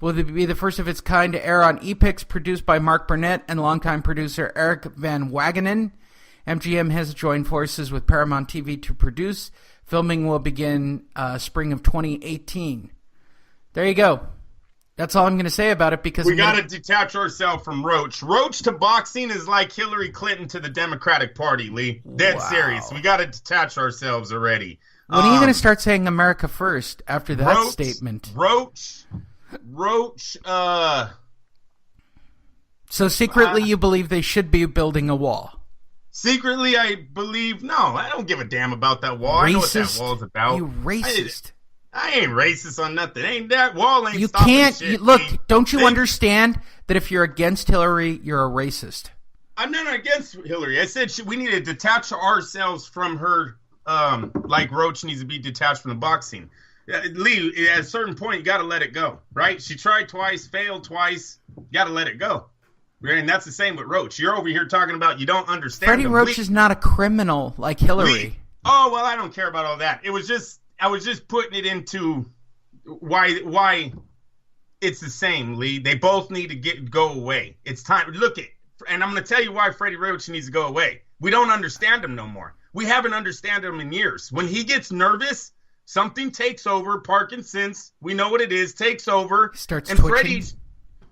will be the first of its kind to air on Epix, produced by Mark Burnett and longtime producer Eric Van Wagenen. MGM has joined forces with Paramount TV to produce. Filming will begin spring of 2018. There you go. That's all I'm going to say about it, because we got to detach ourselves from Roach. Roach to boxing is like Hillary Clinton to the Democratic Party, Lee. Dead serious. We got to detach ourselves already. When are you going to start saying America first after that statement? Roach. So secretly you believe they should be building a wall? Secretly, I believe, no, I don't give a damn about that wall. Racist? I know what that wall's about. You racist. I ain't racist on nothing. Ain't that wall ain't you stopping can't, shit. Look, don't you understand that if you're against Hillary, you're a racist? I'm not against Hillary. I said we need to detach ourselves from her, like Roach needs to be detached from the boxing. Lee, at a certain point, you got to let it go, right? She tried twice, failed twice. You got to let it go. And that's the same with Roach. You're over here talking about you don't understand. Freddie Roach is not a criminal like Hillary. Lee. Oh, well, I don't care about all that. I was just putting it into why it's the same, Lee. They both need to go away. It's time. Look it, and I'm going to tell you why Freddie Roach needs to go away. We don't understand him no more. We haven't understood him in years. When he gets nervous, something takes over. Parkinson's, we know what it is, takes over. Starts and twitching.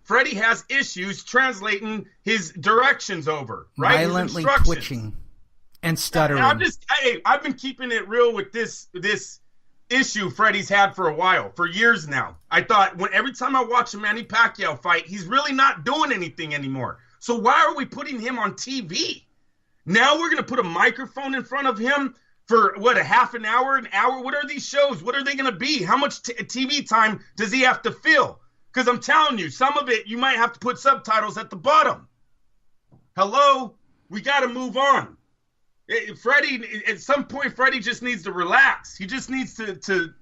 Freddie has issues translating his directions over, right? Violently twitching and stuttering. I've been keeping it real with this issue Freddie's had for a while, for years now. I thought every time I watch a Manny Pacquiao fight, he's really not doing anything anymore. So why are we putting him on TV? Now we're going to put a microphone in front of him for, a half an hour, an hour? What are these shows? What are they going to be? How much TV time does he have to fill? Because I'm telling you, some of it, you might have to put subtitles at the bottom. Hello? We got to move on. Freddie, at some point, Freddie just needs to relax. He just needs to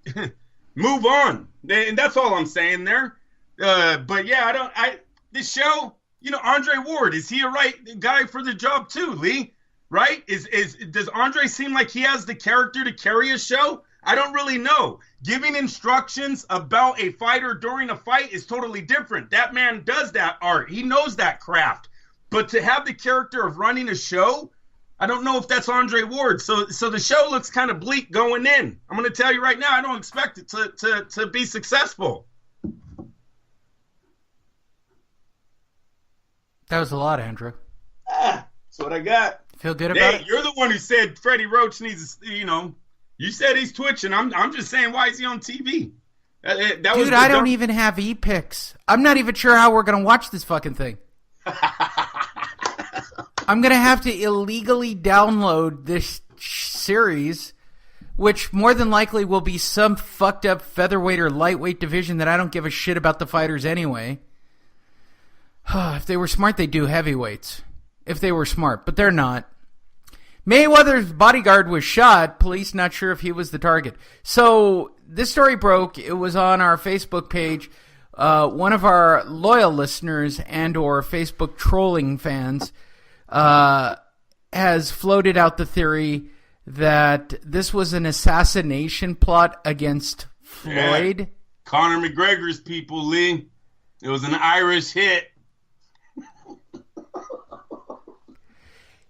move on. And that's all I'm saying there. But yeah, this show, Andre Ward, is he a right guy for the job too, Lee? Right? Does Andre seem like he has the character to carry a show? I don't really know. Giving instructions about a fighter during a fight is totally different. That man does that art. He knows that craft. But to have the character of running a show, I don't know if that's Andre Ward. So the show looks kind of bleak going in. I'm going to tell you right now, I don't expect it to be successful. That was a lot, Andrew. That's what I got. Feel good about it? You're the one who said Freddie Roach needs, you said he's twitching. I'm just saying, why is he on TV? Dude, I don't even have Epix. I'm not even sure how we're going to watch this fucking thing. I'm going to have to illegally download this series, which more than likely will be some fucked up featherweight or lightweight division that I don't give a shit about the fighters anyway. If they were smart, they'd do heavyweights. If they were smart, but they're not. Mayweather's bodyguard was shot. Police not sure if he was the target. So this story broke. It was on our Facebook page. One of our loyal listeners and or Facebook trolling fans has floated out the theory that this was an assassination plot against Floyd. Yeah. Conor McGregor's people, Lee. It was an Irish hit.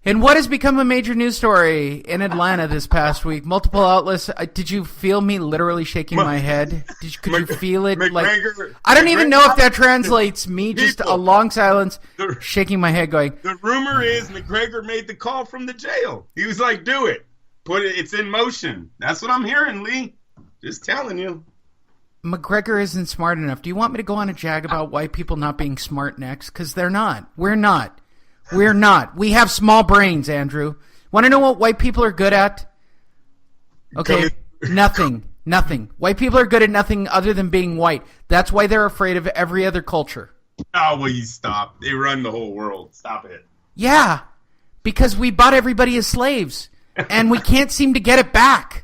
And what has become a major news story in Atlanta this past week? Multiple outlets. Did you feel me literally shaking my head? Could you feel it? McGregor, I don't even know if that translates. Me just a long silence, shaking my head, going. The rumor is McGregor made the call from the jail. He was like, "Do it, it's in motion." That's what I'm hearing, Lee. Just telling you. McGregor isn't smart enough. Do you want me to go on a jag about white people not being smart next? Because they're not. We're not. We're not. We have small brains, Andrew. Want to know what white people are good at? Okay, nothing. White people are good at nothing other than being white. That's why they're afraid of every other culture. Oh, will you stop? They run the whole world. Stop it. Yeah, because we bought everybody as slaves, and we can't seem to get it back.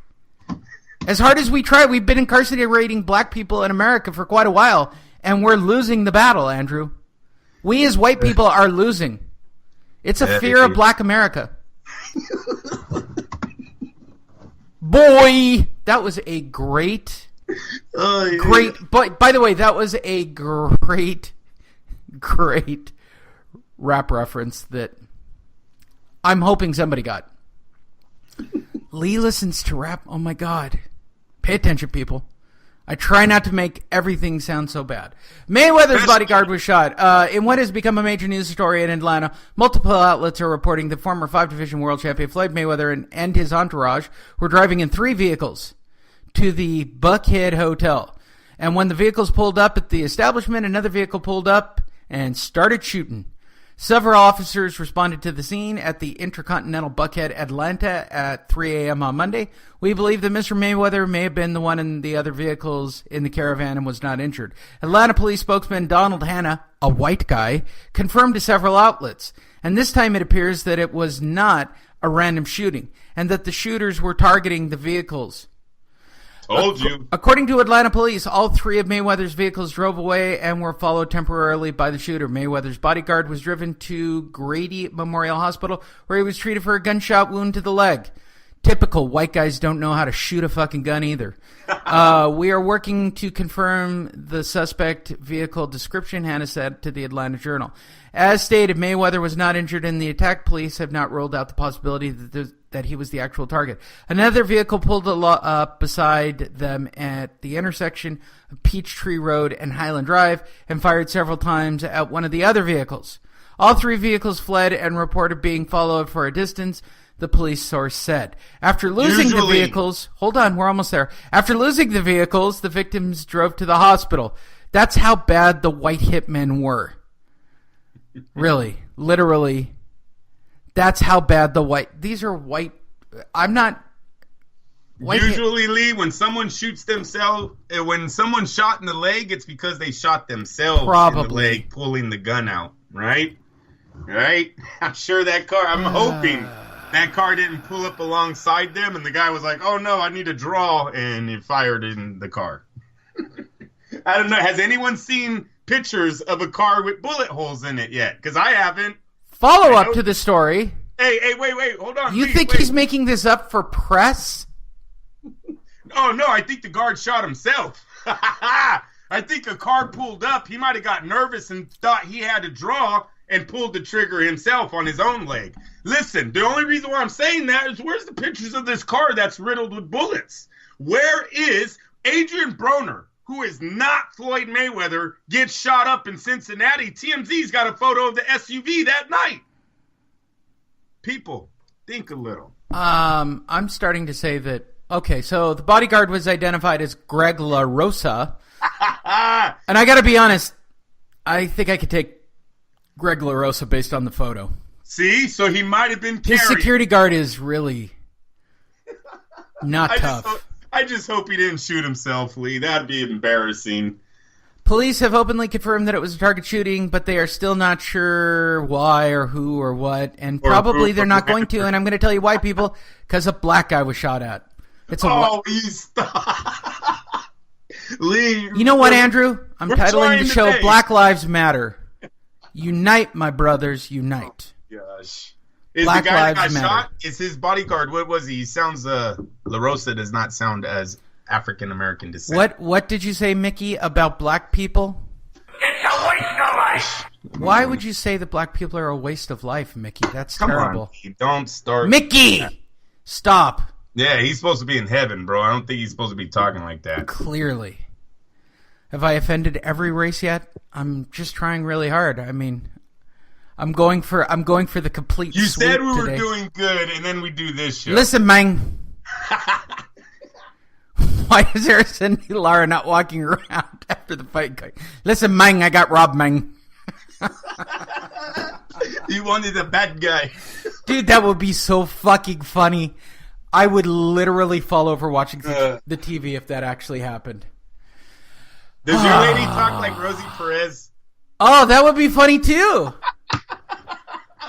As hard as we try, we've been incarcerating black people in America for quite a while, and we're losing the battle, Andrew. We as white people are losing. It's a fear of black America. Boy, that was a great Oh, yeah. Great. But by the way, that was a great rap reference that I'm hoping somebody got. Lee listens to rap. Oh my God. Pay attention, people. I try not to make everything sound so bad. Mayweather's bodyguard was shot. In what has become a major news story in Atlanta, multiple outlets are reporting the former 5-division world champion Floyd Mayweather and his entourage were driving in 3 vehicles to the Buckhead Hotel. And when the vehicles pulled up at the establishment, another vehicle pulled up and started shooting. Several officers responded to the scene at the Intercontinental Buckhead, Atlanta at 3 a.m. on Monday. We believe that Mr. Mayweather may have been the one in the other vehicles in the caravan and was not injured. Atlanta police spokesman Donald Hanna, a white guy, confirmed to several outlets. And this time it appears that it was not a random shooting and that the shooters were targeting the vehicles. Told you. According to Atlanta police, all 3 of Mayweather's vehicles drove away and were followed temporarily by the shooter. Mayweather's bodyguard was driven to Grady Memorial Hospital, where he was treated for a gunshot wound to the leg. Typical white guys don't know how to shoot a fucking gun either. We are working to confirm the suspect vehicle description, Hannah said to the Atlanta Journal. As stated, Mayweather was not injured in the attack. Police have not ruled out the possibility that he was the actual target. Another vehicle pulled up beside them at the intersection of Peachtree Road and Highland Drive and fired several times at one of the other vehicles. All 3 vehicles fled and reported being followed for a distance, the police source said. After losing the vehicles, hold on, we're almost there. After losing the vehicles, the victims drove to the hospital. That's how bad the white hitmen were. Really, literally. That's how bad these are white. I'm not. Usually, Lee, when someone shoots themselves, when someone's shot in the leg, it's because they shot themselves in the leg, pulling the gun out. Right? Right? I'm sure that car, I'm hoping that car didn't pull up alongside them and the guy was like, oh no, I need to draw, and he fired in the car. I don't know. Has anyone seen pictures of a car with bullet holes in it yet? Because I haven't. Follow up to the story. Hey, wait, hold on. You think he's making this up for press? Oh, no, I think the guard shot himself. I think a car pulled up. He might have got nervous and thought he had to draw and pulled the trigger himself on his own leg. Listen, the only reason why I'm saying that is where's the pictures of this car that's riddled with bullets? Where is Adrian Broner, who is not Floyd Mayweather, gets shot up in Cincinnati? TMZ's got a photo of the SUV that night. People, think a little. I'm starting to say that, okay, so the bodyguard was identified as Greg LaRosa. And I got to be honest, I think I could take Greg LaRosa based on the photo. See? So he might have been carried. His security guard is really not tough. I just hope he didn't shoot himself, Lee. That'd be embarrassing. Police have openly confirmed that it was a target shooting, but they are still not sure why or who or what, and probably they're not going to, and I'm going to tell you why, people, because a black guy was shot at. Stop. Lee. You know what, Andrew? I'm titling the show Black Lives Matter. Unite, my brothers, unite. Gosh. Is Black the guy that Lives got Matter. shot? Is his bodyguard? What was he? He sounds LaRosa does not sound as African American descent. What did you say, Mickey, about black people? It's a waste of life. Why would you say that black people are a waste of life, Mickey? That's terrible. Come on, don't start. Mickey, stop. Yeah, he's supposed to be in heaven, bro. I don't think he's supposed to be talking like that. Clearly. Have I offended every race yet? I'm just trying really hard. I mean, I'm going for the complete You sweep said we were today. doing good, and then we do this shit. Listen, man. Why is there a Cindy Lara not walking around after the fight? Listen, man, I got robbed, man. You wanted a bad guy. Dude, that would be so fucking funny. I would literally fall over watching the TV if that actually happened. Does your lady talk like Rosie Perez? Oh, that would be funny too.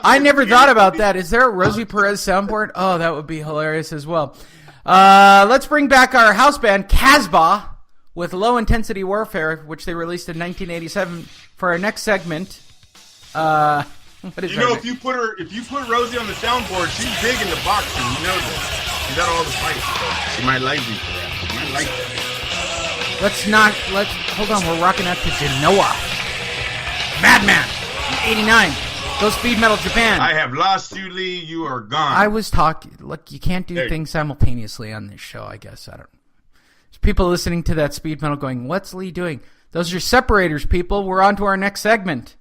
I never thought about that. Is there a Rosie Perez soundboard? Oh, that would be hilarious as well. Let's bring back our house band, Casbah, with Low Intensity Warfare, which they released in 1987. For our next segment, what is you know, if you put Rosie on the soundboard, she's big into boxing. You know this. She's got all the fights. So she might like you for that. She might like that. Hold on, we're rocking out to Genoa. Madman, 89. Go Speed Metal Japan. I have lost you, Lee. You are gone. I was talking. Look, you can't do things simultaneously on this show, I guess. I don't know. There's people listening to that Speed Metal going, what's Lee doing? Those are separators, people. We're on to our next segment.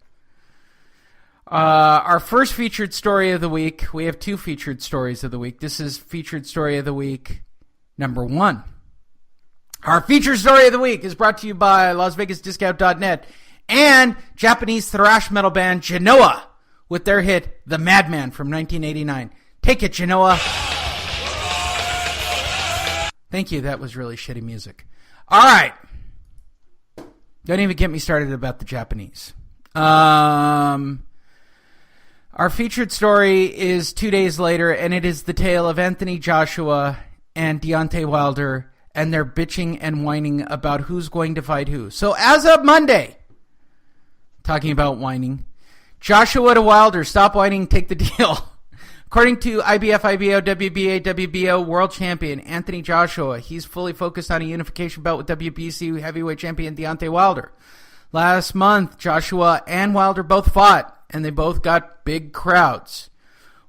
Our first featured story of the week. We have 2 featured stories of the week. This is featured story of the week number 1. Our featured story of the week is brought to you by LasVegasDiscount.net and Japanese thrash metal band Genoa with their hit The Madman from 1989. Take it, Genoa. Thank you. That was really shitty music. All right. Don't even get me started about the Japanese. Our featured story is 2 days later, and it is the tale of Anthony Joshua and Deontay Wilder, and they're bitching and whining about who's going to fight who. So as of Monday, talking about whining, Joshua to Wilder, stop whining, take the deal. According to IBF, IBO, WBA, WBO world champion Anthony Joshua, he's fully focused on a unification bout with WBC heavyweight champion Deontay Wilder. Last month, Joshua and Wilder both fought, and they both got big crowds.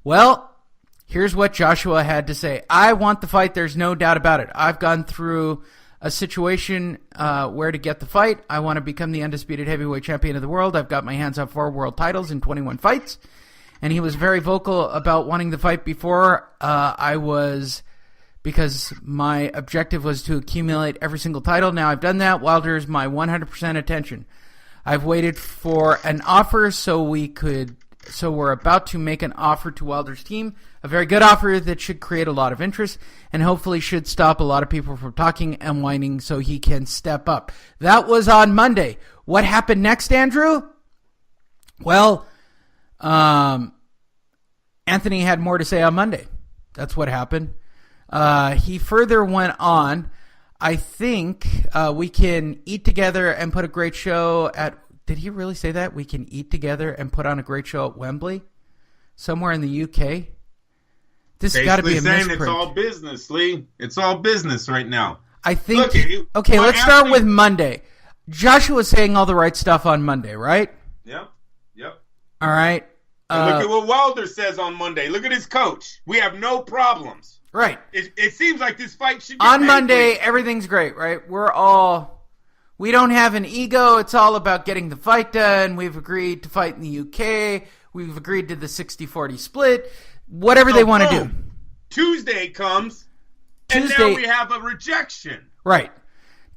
Well, here's what Joshua had to say. I want the fight. There's no doubt about it. I've gone through a situation where to get the fight. I want to become the undisputed heavyweight champion of the world. I've got my hands on 4 world titles in 21 fights. And he was very vocal about wanting the fight before because my objective was to accumulate every single title. Now I've done that. Wilder's my 100% attention. I've waited for an offer so we're about to make an offer to Wilder's team. A very good offer that should create a lot of interest and hopefully should stop a lot of people from talking and whining so he can step up. That was on Monday. What happened next, Andrew? Well, Anthony had more to say on Monday. That's what happened. He further went on. I think we can eat together and put a great show at... Did he really say that? We can eat together and put on a great show at Wembley? Somewhere in the UK? This has got to be a saying misprint. It's all business, Lee. It's all business right now. I think... Okay, let's start with Monday. Joshua's saying all the right stuff on Monday, right? Yep. All right. And look at what Wilder says on Monday. Look at his coach. We have no problems. Right. It seems like this fight should get on made. Monday, everything's great, right? We don't have an ego. It's all about getting the fight done. We've agreed to fight in the UK. We've agreed to the 60-40 split. Whatever they want to do. Tuesday comes, and now we have a rejection. Right.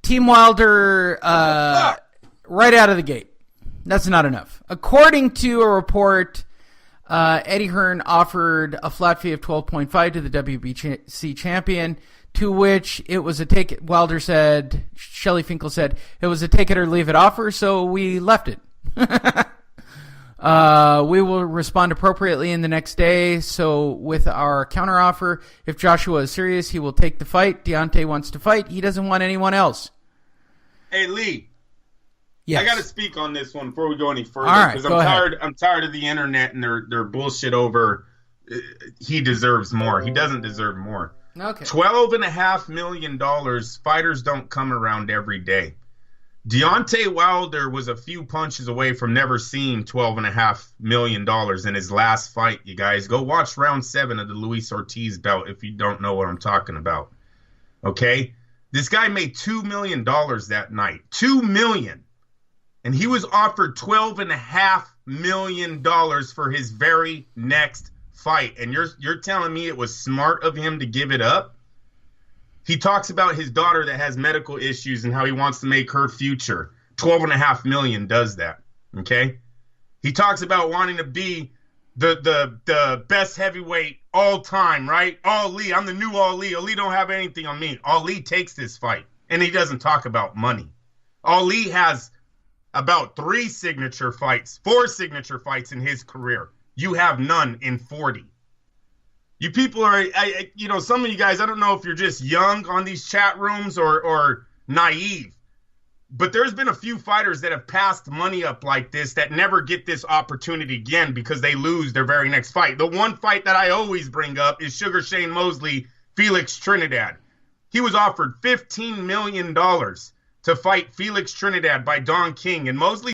Team Wilder right out of the gate. That's not enough. According to a report, Eddie Hearn offered a flat fee of $12.5 to the WBC champion, to which it was a take it. Wilder said, Shelley Finkel said, it was a take it or leave it offer, so we left it. We will respond appropriately in the next day. So with our counteroffer, if Joshua is serious, he will take the fight. Deontay wants to fight. He doesn't want anyone else. Hey, Lee. Yes. I got to speak on this one before we go any further. All right, because I'm tired of the internet and their bullshit over he deserves more. He doesn't deserve more. Okay. $12.5 million. Fighters don't come around every day. Deontay Wilder was a few punches away from never seeing $12.5 million in his last fight, you guys. Go watch round 7 of the Luis Ortiz bout if you don't know what I'm talking about. Okay? This guy made $2 million that night. $2 million. And he was offered $12.5 million for his very next fight. And you're telling me it was smart of him to give it up? He talks about his daughter that has medical issues and how he wants to make her future. $12.5 million does that. Okay? He talks about wanting to be the best heavyweight all time, right? Ali, I'm the new Ali. Ali don't have anything on me. Ali takes this fight. And he doesn't talk about money. Ali has about 4 signature fights in his career. You have none in 40. You people are, some of you guys, I don't know if you're just young on these chat rooms or naive, but there's been a few fighters that have passed money up like this that never get this opportunity again because they lose their very next fight. The one fight that I always bring up is Sugar Shane Mosley, Felix Trinidad. He was offered $15 million to fight Felix Trinidad by Don King, and Mosley